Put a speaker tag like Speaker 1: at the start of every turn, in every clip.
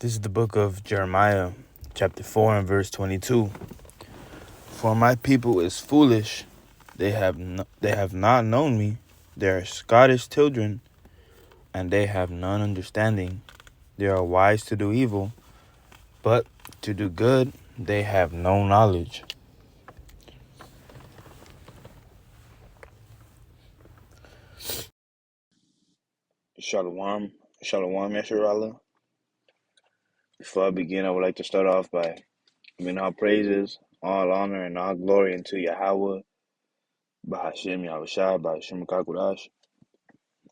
Speaker 1: This is the book of Jeremiah, chapter 4 and verse 22. For my people is foolish, they have not known me. They are Scottish children, and they have none understanding. They are wise to do evil, but to do good they have no knowledge. Shalom, Shalom, Yasharallah. Before I begin, I would like to start off by giving all praises, all honor, and all glory unto Yahweh, Bahashem Yahushua, Bahashem Kakudash.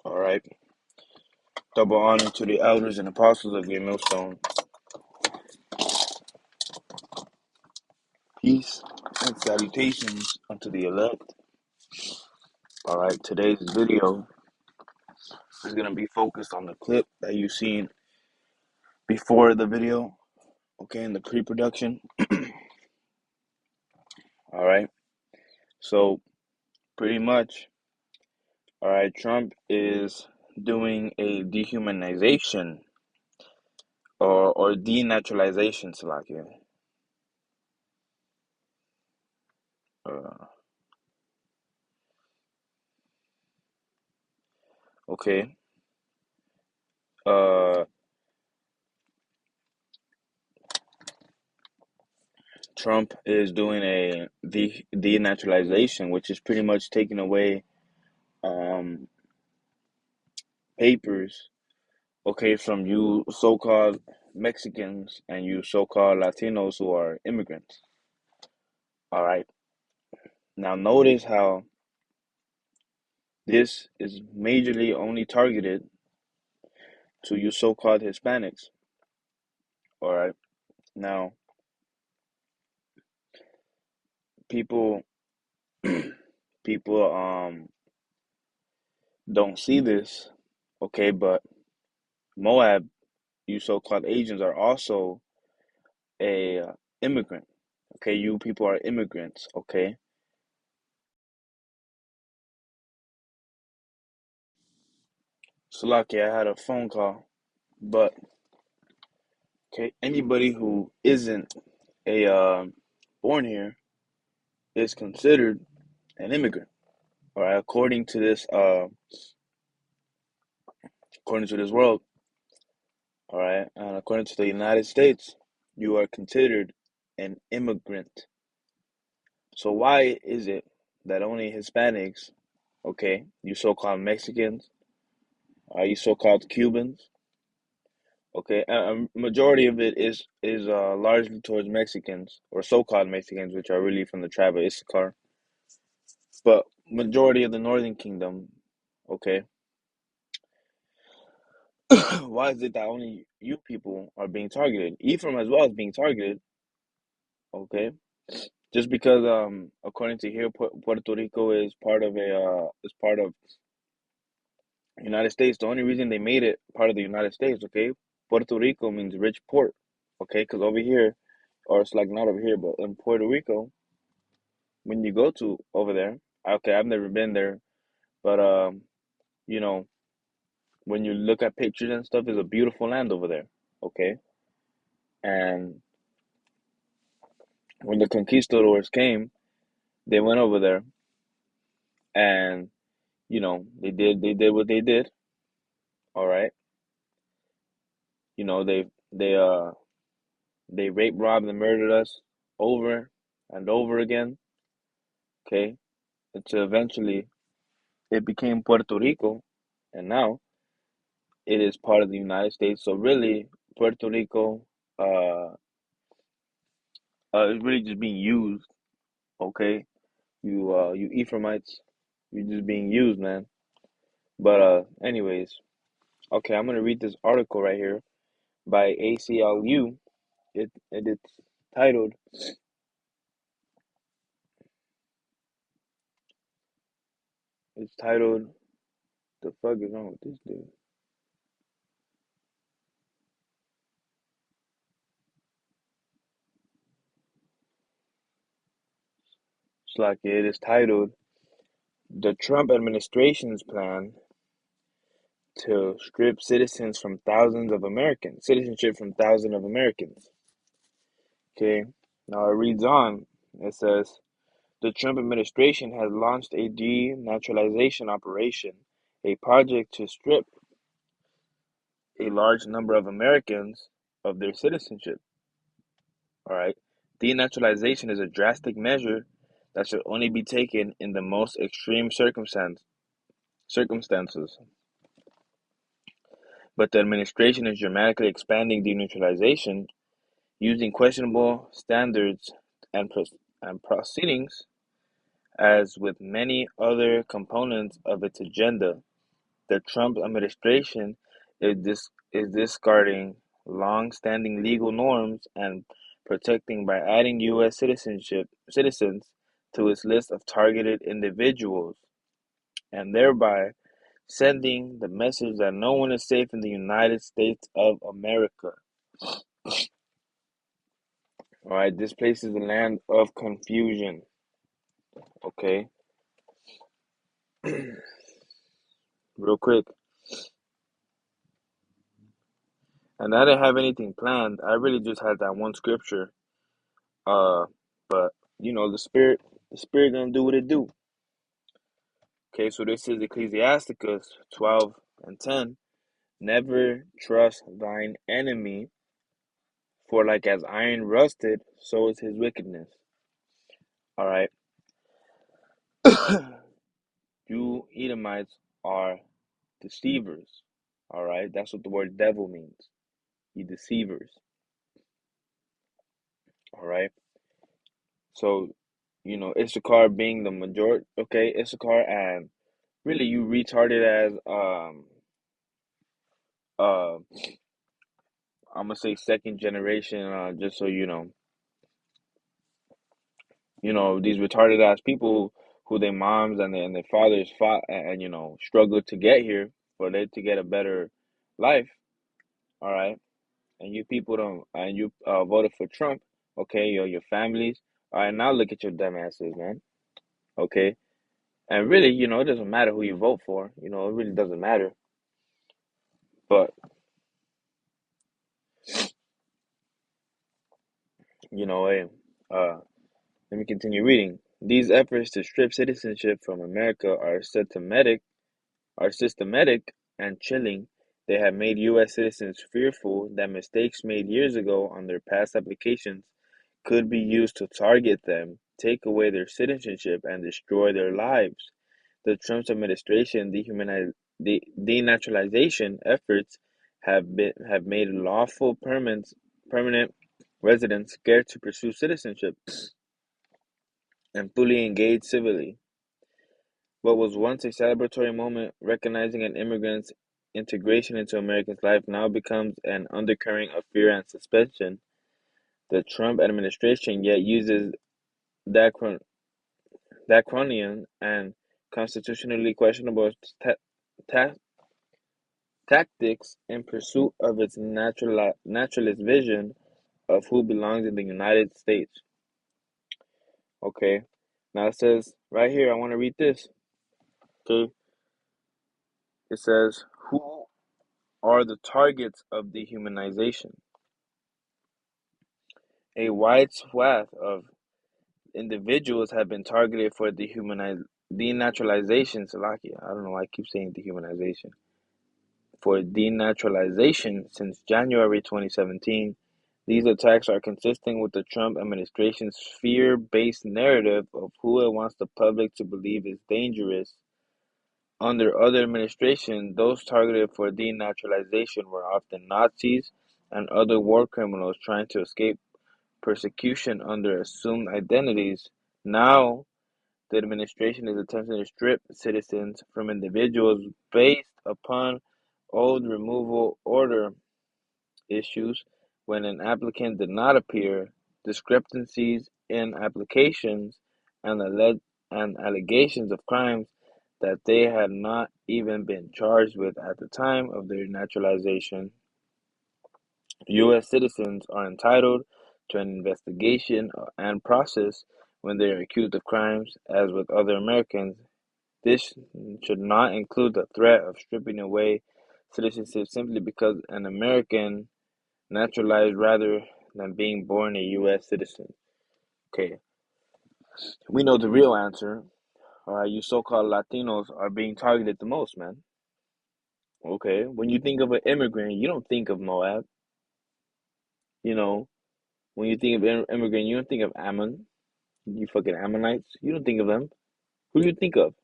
Speaker 1: All right. Double honor to the elders and apostles of your millstone. Peace and salutations unto the elect. All right. Today's video is going to be focused on the clip that you've seen before the video. Okay. In the pre-production. All right. So pretty much, all right, Trump is doing a dehumanization or denaturalization, Salakia. Okay. Trump is doing a denaturalization, which is pretty much taking away papers, okay, from you so-called Mexicans and you so-called Latinos who are immigrants. All right. Now notice how this is majorly only targeted to you so-called Hispanics. All right. Now people people don't see this, okay, but Moab, you so-called Asians, are also a immigrant. Okay, you people are immigrants. Okay, so lucky I had a phone call, but okay, anybody who isn't a born here is considered an immigrant. All right, according to this world. All right, and according to the United States, you are considered an immigrant. So why is it that only Hispanics, okay, you so-called Mexicans, you so-called Cubans, okay, a majority of it is largely towards Mexicans or so-called Mexicans, which are really from the tribe of Issachar, but majority of the Northern Kingdom, okay. Why is it that only you people are being targeted? Ephraim as well is being targeted, okay. Just because according to here, Puerto Rico is part of United States. The only reason they made it part of the United States, okay? Puerto Rico means rich port, okay? Because over here, or it's like not over here, but in Puerto Rico, when you go to over there, okay, I've never been there, but you know, when you look at pictures and stuff, it's a beautiful land over there, okay? And when the conquistadors came, they went over there, and they did what they did, all right? You know, they raped, robbed, and murdered us over and over again, okay? Until eventually it became Puerto Rico, and now it is part of the United States. So really, Puerto Rico uh, is really just being used, okay? You Ephraimites, you're just being used, man. But anyways, okay, I'm gonna read this article right here by ACLU. It's titled it's titled "The fuck is wrong with this dude?" It's like it is titled "The Trump Administration's Plan to strip citizens from thousands of Americans, citizenship from thousands of Americans. Okay, now it reads on. It says the Trump administration has launched a denaturalization operation, a project to strip a large number of Americans of their citizenship. All right, denaturalization is a drastic measure that should only be taken in the most extreme circumstances. But the administration is dramatically expanding denaturalization using questionable standards and, and proceedings, as with many other components of its agenda. The Trump administration is discarding long-standing legal norms and protecting by adding U.S. citizens to its list of targeted individuals, and thereby sending the message that no one is safe in the United States of America. All right, this place is the land of confusion. Okay, real quick. And I didn't have anything planned. I really just had that one scripture. Uh, but the spirit gonna do what it do. Okay, so this is Ecclesiasticus 12:10. Never trust thine enemy, for like as iron rusted, so is his wickedness. All right, you Edomites are deceivers. All right, that's what the word devil means. You deceivers. All right. So, Issachar being the majority. Okay, Issachar, and really you retarded as uh I'm gonna say second generation, just so these retarded ass people who their moms and their fathers fought and struggled to get here for them to get a better life. All right, and you people don't, and you voted for Trump. Okay, your families. All right, now look at your dumb asses, man. Okay, and really, it doesn't matter who you vote for. It really doesn't matter. But hey, let me continue reading. These efforts to strip citizenship from America are systematic and chilling. They have made U.S. citizens fearful that mistakes made years ago on their past applications could be used to target them, take away their citizenship, and destroy their lives. The Trump administration denaturalization efforts have made lawful permanent residents scared to pursue citizenship and fully engage civilly. What was once a celebratory moment recognizing an immigrant's integration into American life now becomes an undercurrent of fear and suspicion. The Trump administration yet uses draconian and constitutionally questionable ta- tactics in pursuit of its naturalist vision of who belongs in the United States. Okay, now it says right here, I want to read this. Okay, it says, who are the targets of dehumanization? A wide swath of individuals have been targeted for denaturalization. Salakia, I don't know why I keep saying dehumanization. For denaturalization since January 2017. These attacks are consistent with the Trump administration's fear-based narrative of who it wants the public to believe is dangerous. Under other administrations, those targeted for denaturalization were often Nazis and other war criminals trying to escape persecution under assumed identities. Now, the administration is attempting to strip citizens from individuals based upon old removal order issues when an applicant did not appear, discrepancies in applications, and allegations of crimes that they had not even been charged with at the time of their naturalization. U.S. citizens are entitled to an investigation and process when they are accused of crimes, as with other Americans. This should not include the threat of stripping away citizenship simply because an American naturalized rather than being born a U.S. citizen. Okay, we know the real answer. All right, you so-called Latinos are being targeted the most, man. Okay, when you think of an immigrant, you don't think of Moab. You know, when you think of immigrant, you don't think of Ammon. You fucking Ammonites. You don't think of them. Who do you think of?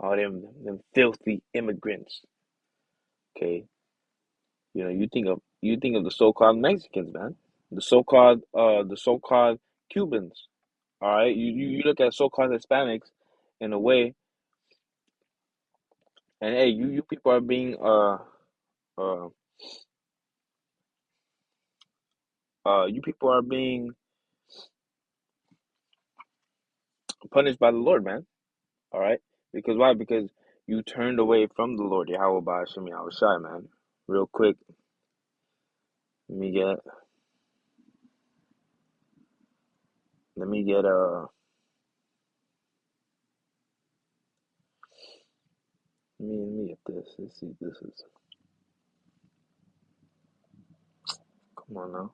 Speaker 1: Oh, them filthy immigrants. Okay, you think of the so-called Mexicans, man. The so-called Cubans. All right, you look at so-called Hispanics in a way, and hey, you people are being uh you people are being punished by the Lord, man. All right, because why? Because you turned away from the Lord Yahweh by Hashem Yahweh Shai, man. Real quick, let me get let me get let me get this. Let's see if this is. Come on now.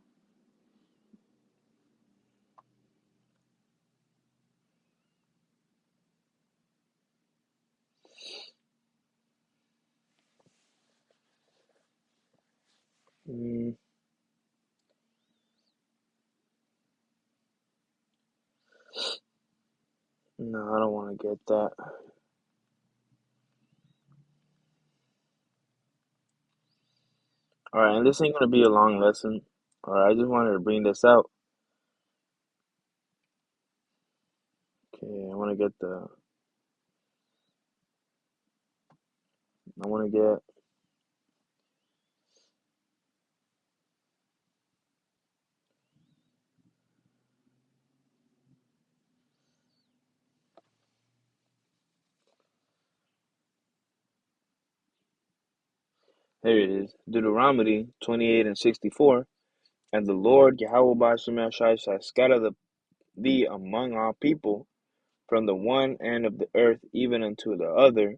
Speaker 1: Mm, no, I don't want to get that. All right, and this ain't gonna be a long lesson. All right, I just wanted to bring this out. Okay, I want to get the. I want to get. Here it is. Deuteronomy 28 and 64. And the Lord Yahweh by Shemel Shai shall scatter thee among all people from the one end of the earth even unto the other,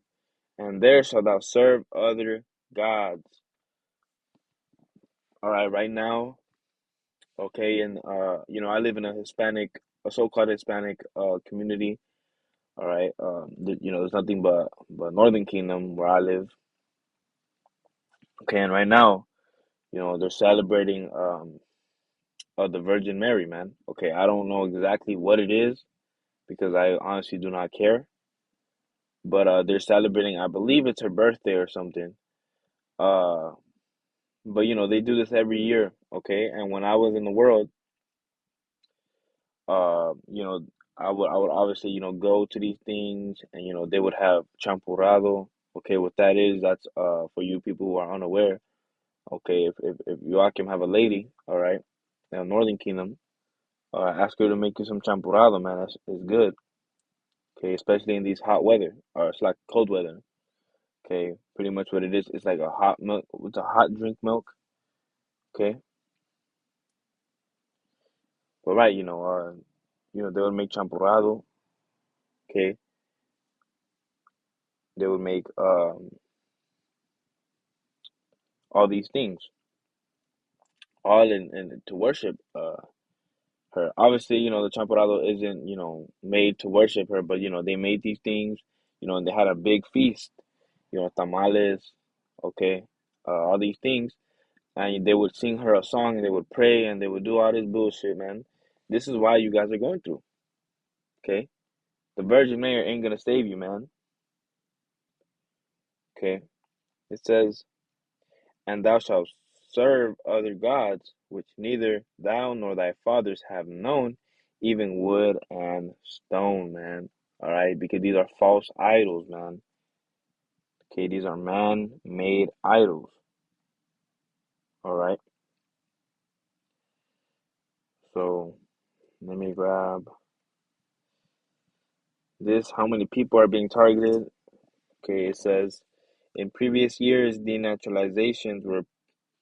Speaker 1: and there shalt thou serve other gods. All right, right now, okay, and I live in a so-called Hispanic community. All right, there's nothing but Northern Kingdom where I live. Okay, and right now, they're celebrating the Virgin Mary, man. Okay, I don't know exactly what it is because I honestly do not care. But they're celebrating, I believe it's her birthday or something. Uh, but they do this every year, okay? And when I was in the world, uh, you know, I would obviously, go to these things, and they would have champurrado. Okay, what that is, that's for you people who are unaware. Okay, if Joachim have a lady, all right, in the Northern Kingdom, ask her to make you some champurrado, man. It's good. Okay, especially in these hot weather, or it's like cold weather. Okay, pretty much what it is. It's like a hot milk. It's a hot drink milk. Okay, but right, they would make champurrado. Okay, they would make all these things, all in to worship her. Obviously, the champurrado isn't made to worship her, but they made these things, and they had a big feast. Tamales. Okay, all these things, and they would sing her a song, and they would pray, and they would do all this bullshit, man. This is why you guys are going through. Okay. The Virgin Mary ain't gonna save you, man. Okay. It says, and thou shalt serve other gods, which neither thou nor thy fathers have known, even wood and stone, man. All right, because these are false idols, man. Okay, these are man-made idols. All right. So let me grab this. How many people are being targeted? Okay, it says in previous years, denaturalizations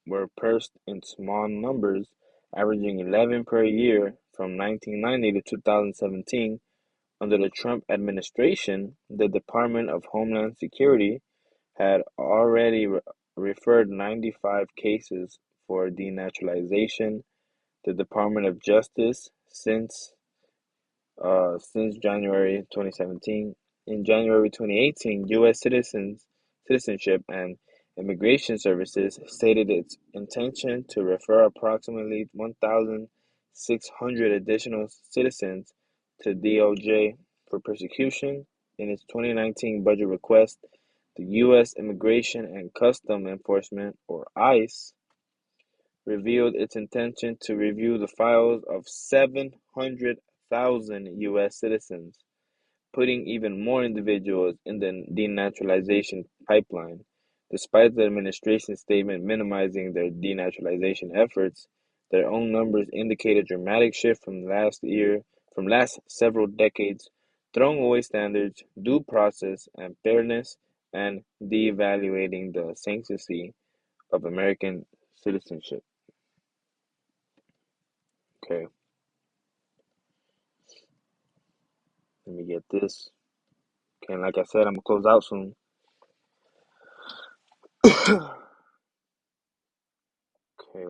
Speaker 1: were pursed in small numbers, averaging 11 per year from 1990 to 2017. Under the Trump administration, the Department of Homeland Security had already referred 95 cases for denaturalization. The Department of Justice since January 2017. In January 2018, U.S. Citizenship and Immigration Services stated its intention to refer approximately 1,600 additional citizens to DOJ for prosecution. In its 2019 budget request, the U.S. Immigration and Customs Enforcement, or ICE, revealed its intention to review the files of 700,000 U.S. citizens, putting even more individuals in the denaturalization pipeline. Despite the administration's statement minimizing their denaturalization efforts, their own numbers indicate a dramatic shift from last several decades, throwing away standards, due process, and fairness, and devaluating the sanctity of American citizenship. Okay, let me get this. Okay, and like I said, I'm gonna close out soon. Okay,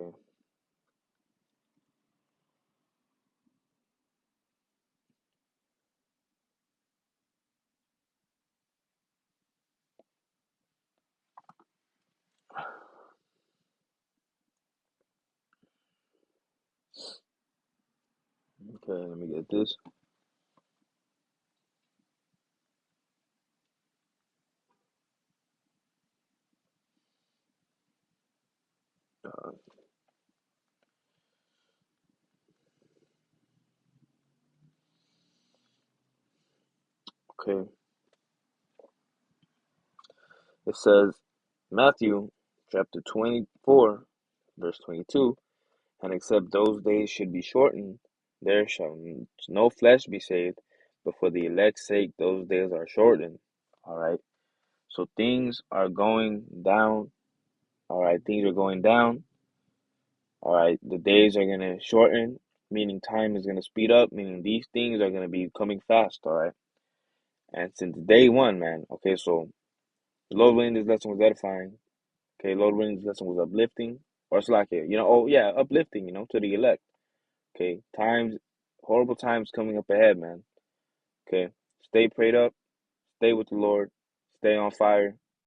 Speaker 1: okay, let me get this. Uh, okay, it says Matthew chapter 24, verse 22, and except those days should be shortened, there shall no flesh be saved, but for the elect's sake those days are shortened. All right, so things are going down. All right, things are going down. All right, the days are gonna shorten, meaning time is gonna speed up, meaning these things are gonna be coming fast. All right, and since day one, man. Okay, so Lord willing, this lesson was edifying. Okay, Lord willing, this lesson was uplifting, or it's like it, oh yeah, uplifting, to the elect. Okay, horrible times coming up ahead, man. Okay, stay prayed up, stay with the Lord, stay on fire,